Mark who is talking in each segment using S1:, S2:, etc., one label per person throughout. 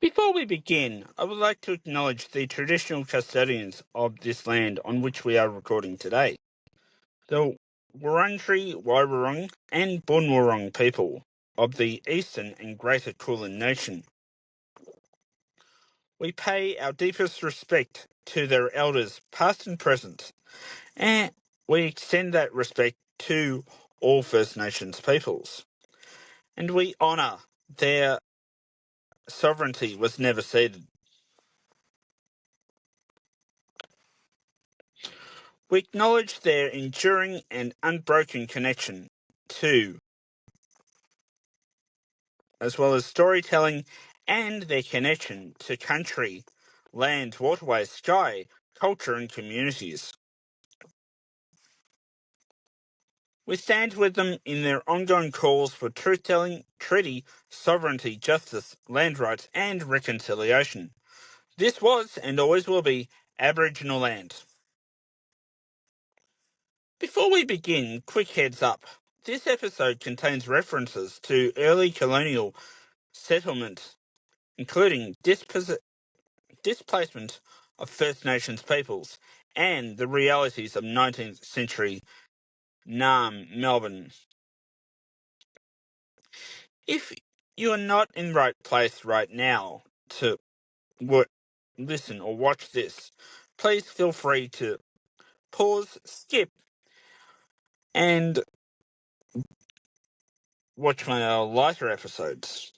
S1: Before we begin, I would like to acknowledge the traditional custodians of this land on which we are recording today, the Wurundjeri Woi-wurrung and Bunurong people of the Eastern and Greater Kulin Nation. We pay our deepest respect to their elders, past and present, and we extend that respect to all First Nations peoples, and we honour their sovereignty was never ceded. We acknowledge their enduring and unbroken connection to, as well as storytelling, and their connection to country, land, waterways, sky, culture and communities. We stand with them in their ongoing calls for truth-telling, treaty, sovereignty, justice, land rights and reconciliation. This was, and always will be, Aboriginal land. Before we begin, quick heads up. This episode contains references to early colonial settlement, including displacement of First Nations peoples and the realities of 19th century Naarm-Melbourne. If you are not in the right place right now to listen or watch this, please feel free to pause, skip, and watch my later episodes.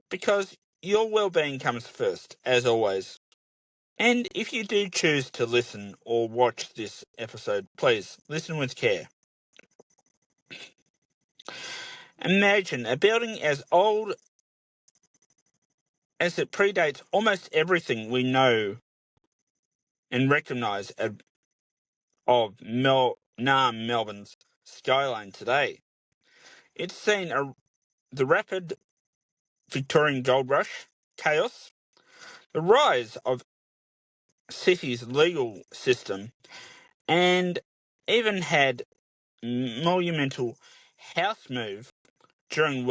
S1: Because your well-being comes first, as always. And if you do choose to listen or watch this episode, please listen with care. Imagine a building as old as it predates almost everything we know and recognise of Naarm-Melbourne's skyline today. It's seen the rapid Victorian gold rush, chaos, the rise of city's legal system, and even had monumental house move during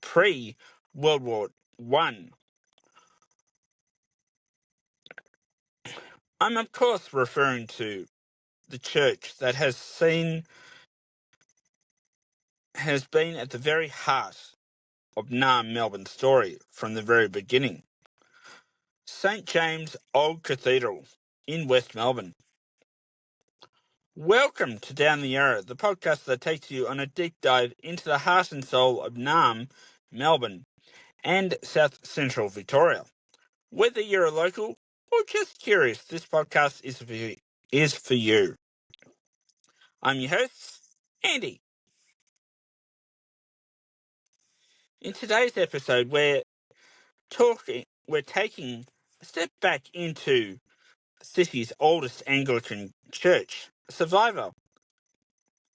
S1: pre-World War I. I'm of course referring to the church that has been at the very heart of Naarm-Melbourne's story from the very beginning. Saint James Old Cathedral in West Melbourne. Welcome to Down the Yarra, the podcast that takes you on a deep dive into the heart and soul of Naarm-Melbourne and South Central Victoria. Whether you're a local or just curious, this podcast is for you. I'm your host, Andy. In today's episode, we're taking a step back into the city's oldest Anglican church, a survivor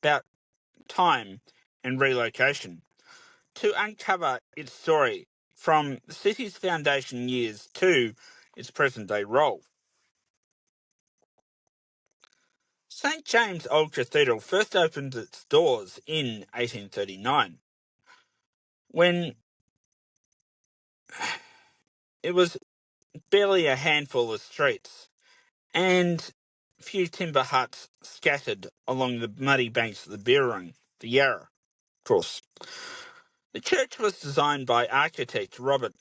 S1: about time and relocation, to uncover its story from the city's foundation years to its present-day role. Saint James Old Cathedral first opened its doors in 1839, when it was barely a handful of streets and few timber huts scattered along the muddy banks of the Birrung, the Yarra, of course. The church was designed by architect Robert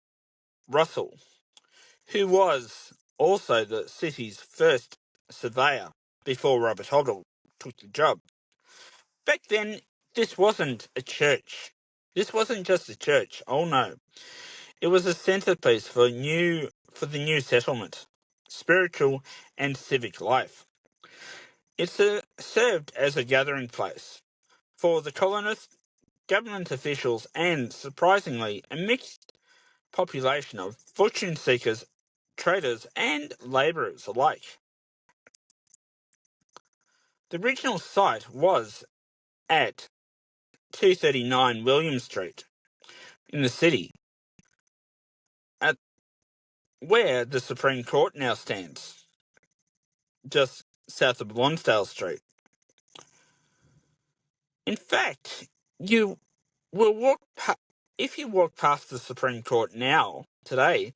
S1: Russell, who was also the city's first surveyor before Robert Hoddle took the job. Back then, this wasn't a church. This wasn't just a church. Oh no. It was a centerpiece for the new settlement, spiritual and civic life. It served as a gathering place for the colonists, government officials, and, surprisingly, a mixed population of fortune seekers, traders, and labourers alike. The original site was at 239 William Street in the city, at where the Supreme Court now stands, just south of Lonsdale Street. In fact, you If you walk past the Supreme Court now, today,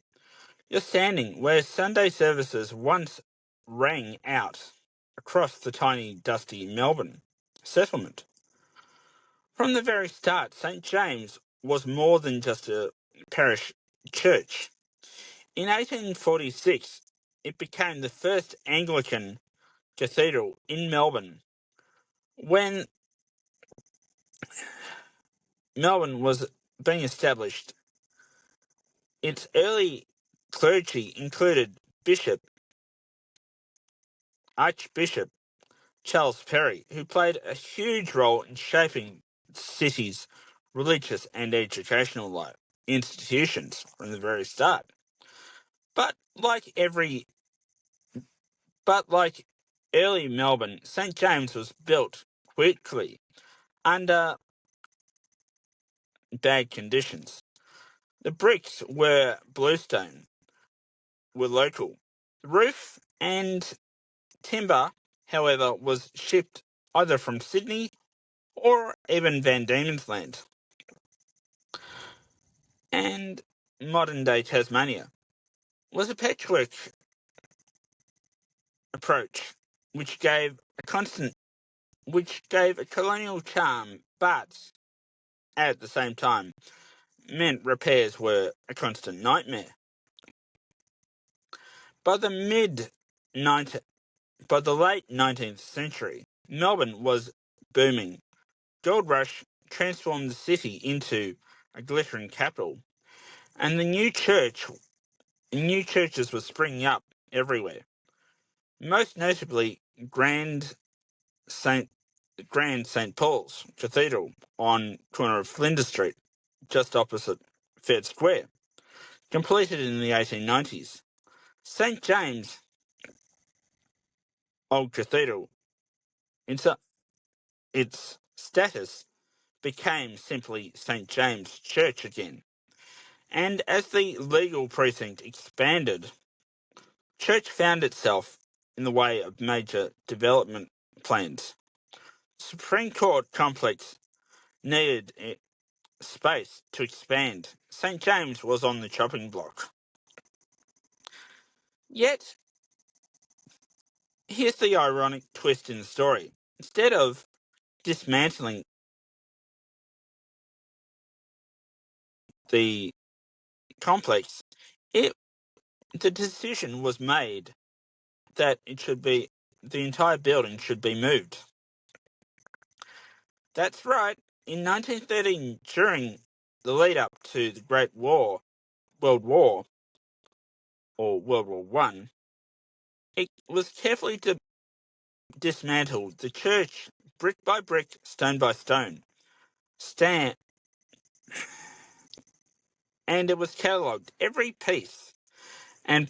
S1: you're standing where Sunday services once rang out across the tiny, dusty Melbourne settlement. From the very start, Saint James was more than just a parish church. In 1846, it became the first Anglican cathedral in Melbourne. When Melbourne was being established, its early clergy included Archbishop Charles Perry, who played a huge role in shaping the city's religious and educational institutions from the very start. But like early Melbourne, St. James was built quickly under bad conditions. The bricks were bluestone, were local. The roof and timber, however, was shipped either from Sydney or even Van Diemen's Land and modern-day Tasmania. Was a patchwork approach which gave a colonial charm, but at the same time meant repairs were a constant nightmare. By the late 19th century, Melbourne was booming. Gold rush transformed the city into a glittering capital, and the new churches were springing up everywhere. Most notably, Grand St. Paul's Cathedral on corner of Flinders Street, just opposite Fair Square, completed in the 1890s. St. James Old Cathedral, its status became simply St. James Church again. And as the legal precinct expanded, church found itself in the way of major development plans. Supreme Court complex needed space to expand. St. James was on the chopping block. Yet, here's the ironic twist in the story. Instead of dismantling the complex, the decision was made that the entire building should be moved. That's right. In 1913, during the lead up to the Great World War, or World War One, it was carefully dismantled. The church, brick by brick, stone by stone, and it was catalogued every piece and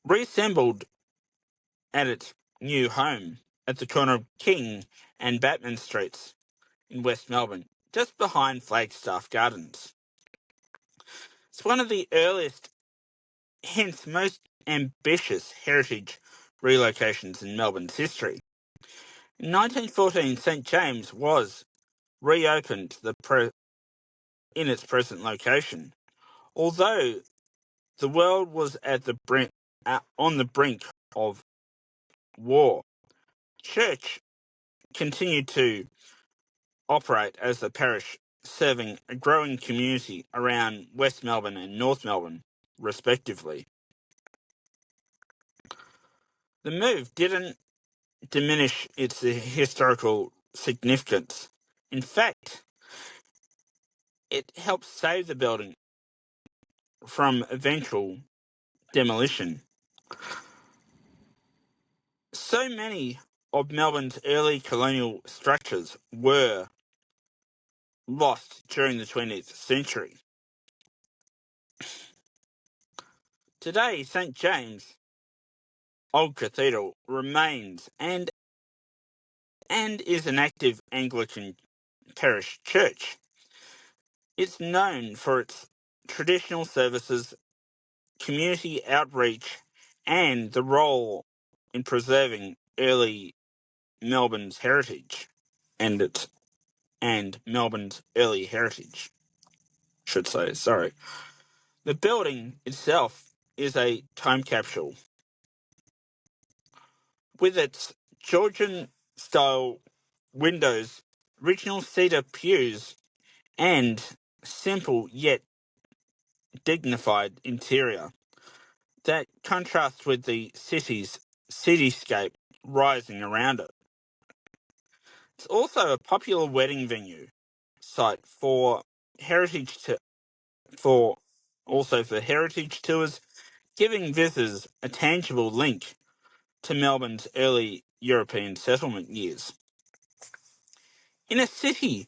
S1: reassembled at its new home at the corner of King and Batman Streets in West Melbourne, just behind Flagstaff Gardens. It's one of the earliest, hence most ambitious heritage relocations in Melbourne's history. In 1914, St. James was reopened in its present location. Although the world was on the brink of war, church continued to operate as a parish, serving a growing community around West Melbourne and North Melbourne, respectively. The move didn't diminish its historical significance. In fact, it helped save the building from eventual demolition. So many of Melbourne's early colonial structures were lost during the 20th century. Today, St. James Old Cathedral remains and is an active Anglican parish church. It's known for its traditional services, community outreach, and the role in preserving early Melbourne's heritage and its and Melbourne's early heritage, should say, sorry. The building itself is a time capsule. With its Georgian-style windows, original cedar pews, and simple yet dignified interior that contrasts with the city's cityscape rising around it. It's also a popular wedding venue site for heritage for heritage tours, giving visitors a tangible link to Melbourne's early European settlement years. In a city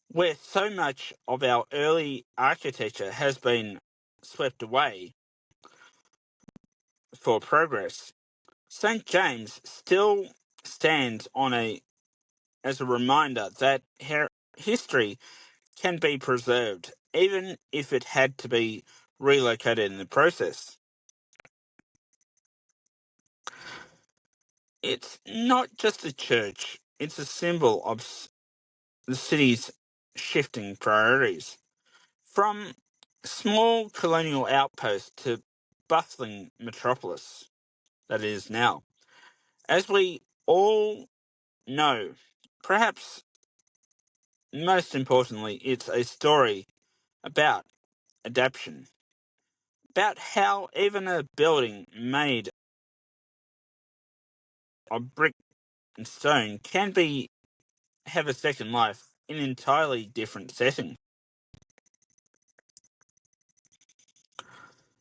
S1: where so much of our early architecture has been swept away for progress, St. James still stands as a reminder that history can be preserved, even if it had to be relocated in the process. It's not just a church, it's a symbol of the city's shifting priorities. From small colonial outpost to bustling metropolis that it is now. As we all know, perhaps most importantly, it's a story about adaptation, about how even a building made of brick and stone can have a second life in an entirely different setting.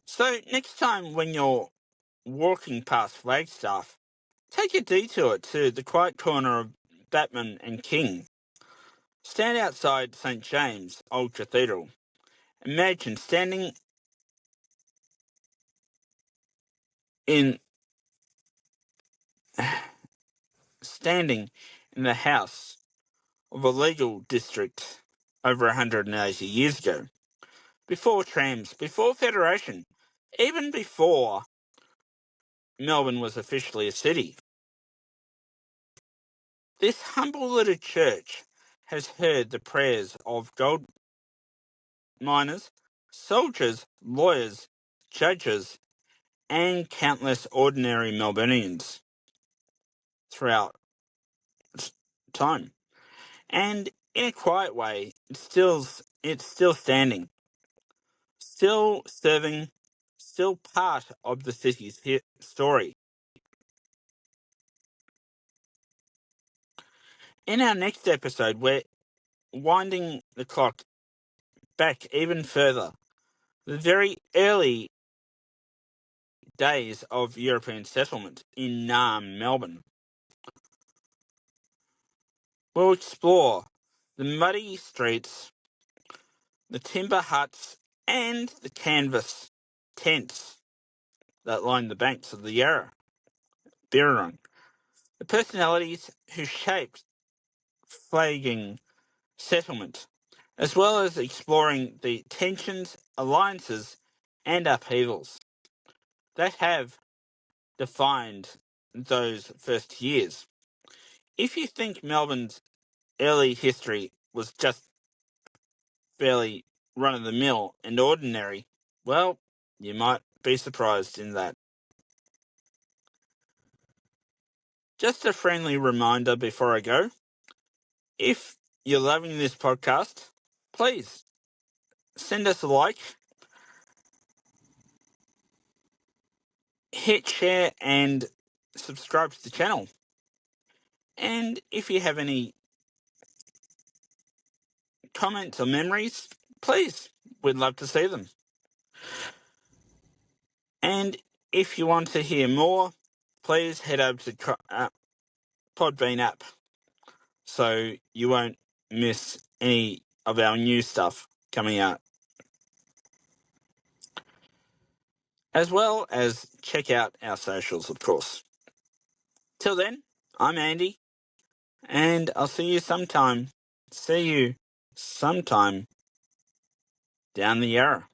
S1: So next time when you're walking past Flagstaff, take a detour to the quiet corner of Batman and King. Stand outside Saint James Old Cathedral. Imagine in standing in the house of a legal district over 180 years ago. Before trams, before federation, even before Melbourne was officially a city. This humble little church has heard the prayers of gold miners, soldiers, lawyers, judges, and countless ordinary Melburnians throughout time. And in a quiet way, it's still standing, still serving, still part of the city's story. In our next episode, we're winding the clock back even further. The very early days of European settlement in Naarm-Melbourne. We'll explore the muddy streets, the timber huts, and the canvas tents that line the banks of the Yarra, Birrarung. The personalities who shaped flagging settlement, as well as exploring the tensions, alliances, and upheavals that have defined those first years. If you think Melbourne's early history was just fairly run-of-the-mill and ordinary, well, you might be surprised in that. Just a friendly reminder before I go, if you're loving this podcast, please send us a like, hit share and subscribe to the channel. And if you have any comments or memories, please, we'd love to see them. And if you want to hear more, please head over to Podbean app so you won't miss any of our new stuff coming out. As well as check out our socials, of course. Till then, I'm Andy, and I'll see you sometime down the Yarra.